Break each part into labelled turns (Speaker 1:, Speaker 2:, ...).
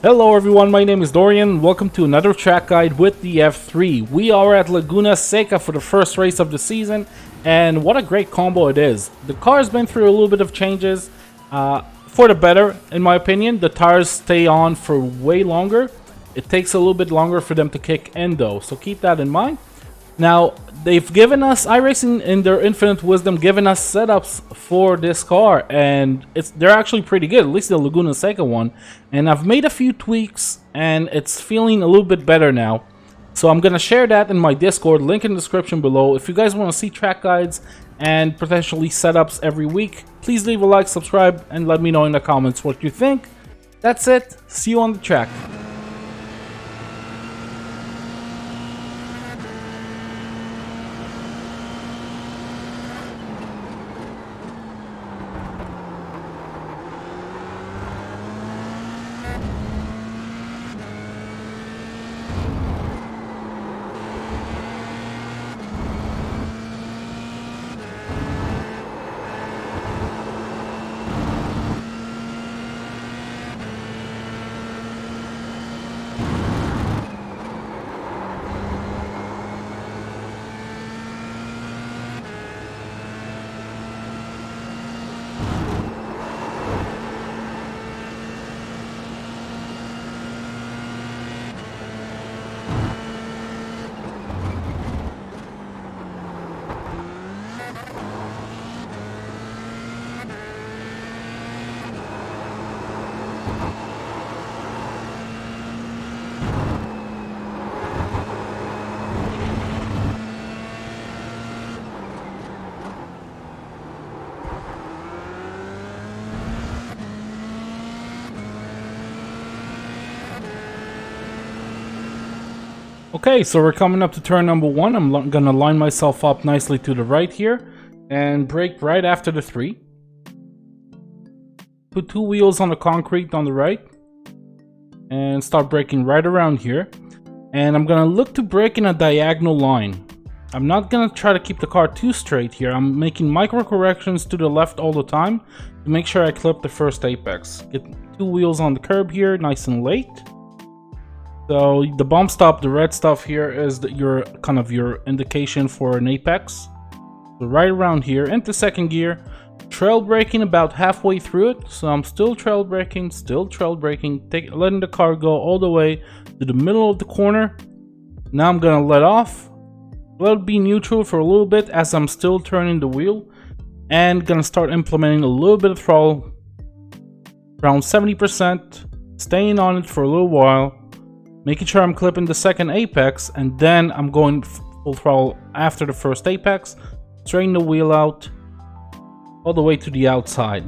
Speaker 1: Hello everyone, my name is Dorian. Welcome to another track guide with the F3. We are at Laguna Seca for the first race of the season, and what a great combo it is. The car's been through a little bit of changes, for the better in my opinion. The tires stay on for way longer. It takes a little bit longer for them to kick in though, so keep that in mind. Now, they've given us, iRacing in their infinite wisdom, given us setups for this car, and they're actually pretty good, at least the Laguna Seca one. And I've made a few tweaks, and it's feeling a little bit better now. So I'm going to share that in my Discord, link in the description below. If you guys want to see track guides and potentially setups every week, please leave a like, subscribe, and let me know in the comments what you think. That's it. See you on the track. Okay, so we're coming up to turn number 1. I'm gonna line myself up nicely to the right here and brake right after the 3. Put 2 wheels on the concrete on the right and start braking right around here. And I'm gonna look to brake in a diagonal line. I'm not gonna try to keep the car too straight here. I'm making micro corrections to the left all the time to make sure I clip the first apex. Get 2 wheels on the curb here, nice and late. So the bump stop, the red stuff here, is your indication for an apex. So right around here, into second gear, trail braking about halfway through it. So I'm still trail braking, letting the car go all the way to the middle of the corner. Now I'm gonna let off, let it be neutral for a little bit as I'm still turning the wheel, and gonna start implementing a little bit of throttle, around 70%, staying on it for a little while. Making sure I'm clipping the second apex, and then I'm going full throttle after the first apex. Straighten the wheel out all the way to the outside.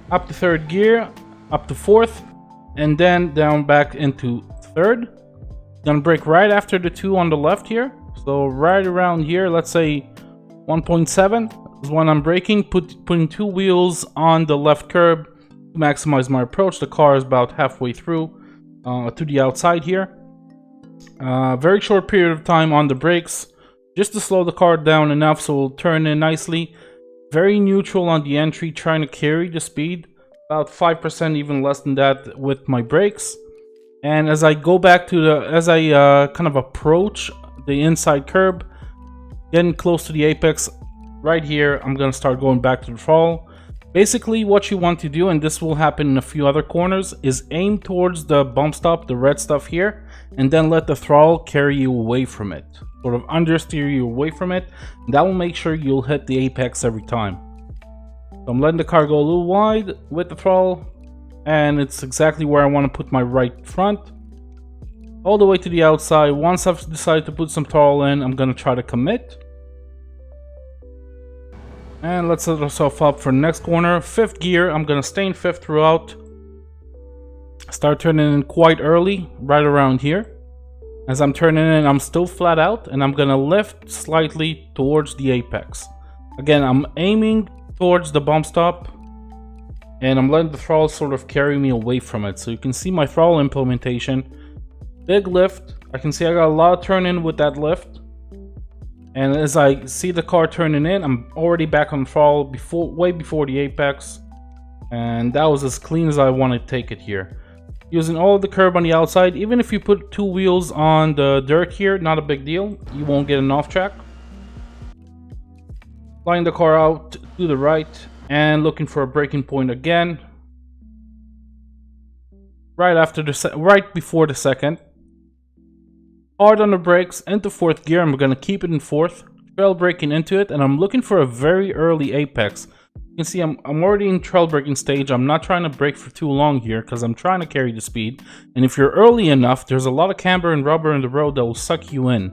Speaker 1: Up to third gear, up to fourth, and then down back into third. Gonna brake right after the 2 on the left here. So right around here, let's say 1.7 is when I'm braking, putting 2 wheels on the left curb to maximize my approach. The car is about halfway through. To the outside here. Very short period of time on the brakes, just to slow the car down enough so it'll turn in nicely. Very neutral on the entry, trying to carry the speed, about 5%, even less than that with my brakes. And as I go back to approach the inside curb, getting close to the apex, right here, I'm gonna start going back to the throttle. Basically, what you want to do, and this will happen in a few other corners, is aim towards the bump stop, the red stuff here, and then let the throttle carry you away from it. Sort of understeer you away from it. That will make sure you'll hit the apex every time. So I'm letting the car go a little wide with the throttle, and it's exactly where I want to put my right front. All the way to the outside. Once I've decided to put some throttle in, I'm going to try to commit. And let's set ourselves up for the next corner. 5th gear, I'm going to stay in 5th throughout. Start turning in quite early, right around here. As I'm turning in, I'm still flat out, and I'm going to lift slightly towards the apex. Again, I'm aiming towards the bump stop, and I'm letting the throttle sort of carry me away from it. So you can see my throttle implementation. Big lift. I can see I got a lot of turn in with that lift. And as I see the car turning in, I'm already back on throttle way before the apex. And that was as clean as I want to take it here. Using all the curb on the outside. Even if you put 2 wheels on the dirt here, not a big deal. You won't get an off track. Flying the car out to the right and looking for a braking point again. Right before the second. Hard on the brakes into 4th gear. I'm gonna keep it in 4th. Trail braking into it, and I'm looking for a very early apex. You can see I'm already in trail braking stage. I'm not trying to brake for too long here because I'm trying to carry the speed. And if you're early enough, there's a lot of camber and rubber in the road that will suck you in.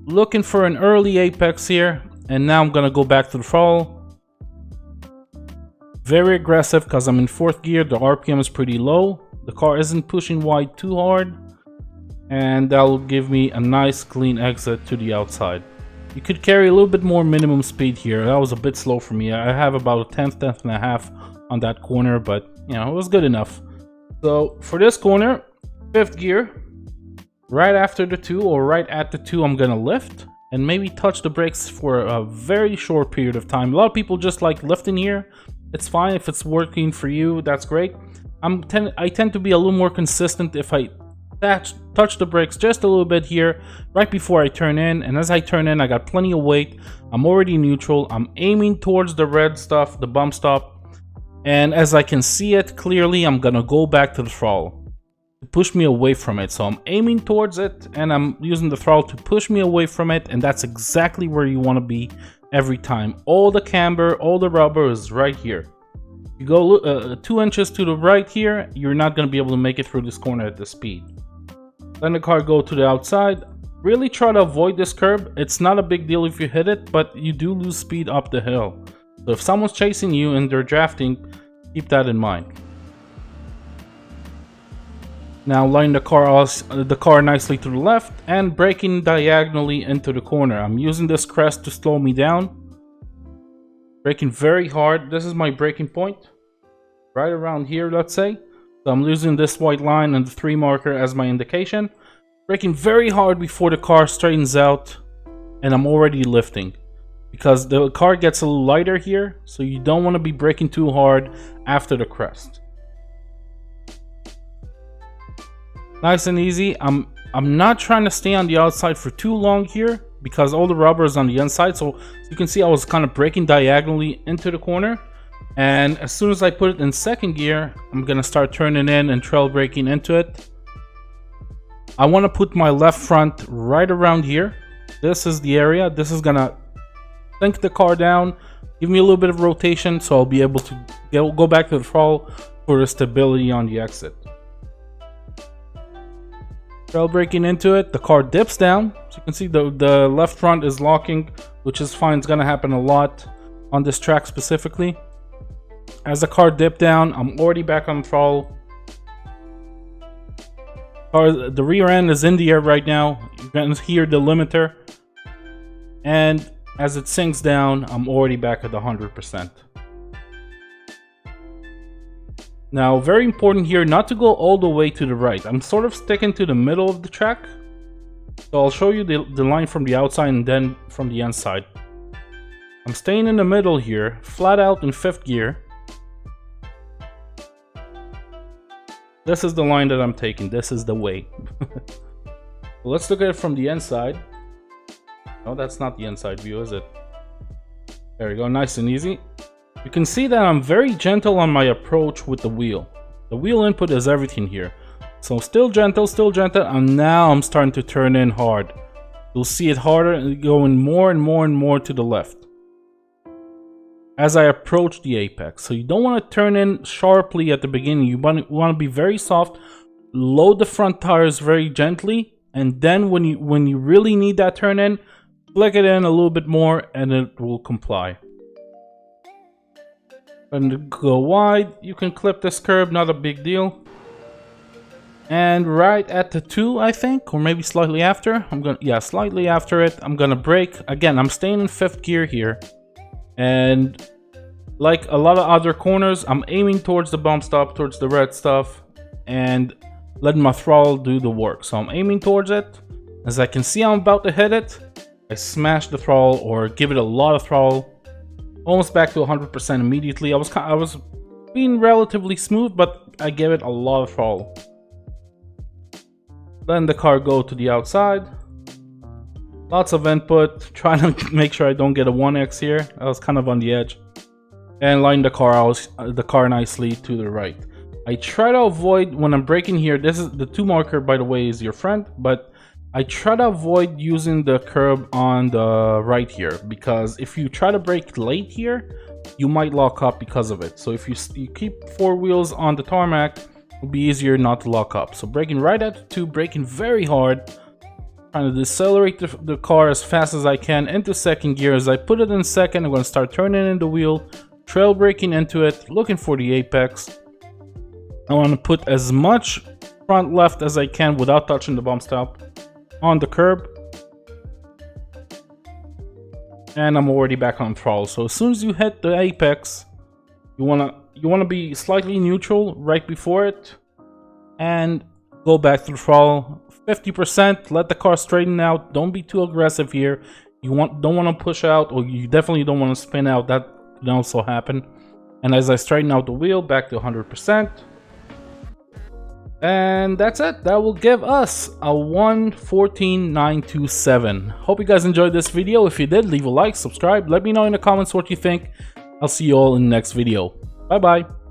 Speaker 1: Looking for an early apex here, and now I'm gonna go back to the throttle. Very aggressive because I'm in 4th gear. The RPM is pretty low. The car isn't pushing wide too hard, and that will give me a nice clean exit to the outside. You could carry a little bit more minimum speed here. That was a bit slow for me. I have about a tenth and a half on that corner, but you know, it was good enough. So for this corner, 5th gear, right after the 2 or right at the 2, I'm gonna lift and maybe touch the brakes for a very short period of time. A lot of people just like lifting here. It's fine if it's working for you, that's great. I tend to be a little more consistent if I touch the brakes just a little bit here right before I turn in, and as I turn in I got plenty of weight. I'm already neutral. I'm aiming towards the red stuff, the bump stop, and as I can see it clearly, I'm gonna go back to the throttle to push me away from it. So I'm aiming towards it and I'm using the throttle to push me away from it, and that's exactly where you want to be every time. All the camber, all the rubber is right here. You go 2 inches to the right here, you're not going to be able to make it through this corner at this speed. Let the car go to the outside. Really try to avoid this curb. It's not a big deal if you hit it, but you do lose speed up the hill. So if someone's chasing you and they're drafting, keep that in mind. Now line the car nicely to the left and braking diagonally into the corner. I'm using this crest to slow me down. Braking very hard. This is my braking point. Right around here, let's say. So I'm using this white line and the 3 marker as my indication. Braking very hard before the car straightens out, and I'm already lifting. Because the car gets a little lighter here, so you don't want to be braking too hard after the crest. Nice and easy. I'm not trying to stay on the outside for too long here because all the rubber is on the inside. So you can see I was kind of braking diagonally into the corner. And as soon as I put it in 2nd gear, I'm going to start turning in and trail braking into it. I want to put my left front right around here. This is the area. This is going to sink the car down, give me a little bit of rotation so I'll be able to go back to the throttle for the stability on the exit. Trail braking into it, the car dips down. So you can see the left front is locking, which is fine. It's gonna happen a lot on this track specifically. As the car dipped down, I'm already back on the throttle. The rear end is in the air right now. You can hear the limiter. And as it sinks down, I'm already back at 100%. Now, very important here not to go all the way to the right. I'm sort of sticking to the middle of the track. So I'll show you the line from the outside and then from the inside. I'm staying in the middle here, flat out in 5th gear. This is the line that I'm taking. This is the way. Let's look at it from the inside. No, that's not the inside view, is it? There we go, nice and easy. You can see that I'm very gentle on my approach with the wheel. The wheel input is everything here. So still gentle, and now I'm starting to turn in hard. You'll see it harder and going more and more and more to the left as I approach the apex. So you don't want to turn in sharply at the beginning. You want to be very soft, load the front tires very gently, and then when you really need that turn in, flick it in a little bit more and it will comply. And go wide, you can clip this curb, not a big deal. And right at the 2, I think, or maybe slightly after, slightly after it, I'm gonna brake. Again, I'm staying in 5th gear here. And like a lot of other corners, I'm aiming towards the bump stop, towards the red stuff, and letting my throttle do the work. So I'm aiming towards it. As I can see, I'm about to hit it. I smash the throttle or give it a lot of throttle. Almost back to 100% immediately. I was being relatively smooth, but I give it a lot of throttle. Then the car go to the outside. Lots of input, trying to make sure I don't get a 1x here. I was kind of on the edge. And line the car nicely to the right. I try to avoid, when I'm braking here, this is the 2 marker, by the way, is your friend, but I try to avoid using the curb on the right here, because if you try to brake late here, you might lock up because of it. So if you keep 4 wheels on the tarmac, it'll be easier not to lock up. So braking right at the 2, braking very hard, trying to decelerate the car as fast as I can into second gear. As I put it in second, I'm going to start turning in the wheel, trail braking into it, looking for the apex. I want to put as much front left as I can without touching the bump stop on the curb. And I'm already back on throttle. So as soon as you hit the apex, you wanna be slightly neutral right before it and go back to the throttle. 50%, let the car straighten out. Don't be too aggressive here. You don't want to push out, or you definitely don't want to spin out. That can also happen. And as I straighten out the wheel, back to 100%. And that's it. That will give us a 1:14.927. Hope you guys enjoyed this video. If you did, leave a like, subscribe. Let me know in the comments what you think. I'll see you all in the next video. Bye bye.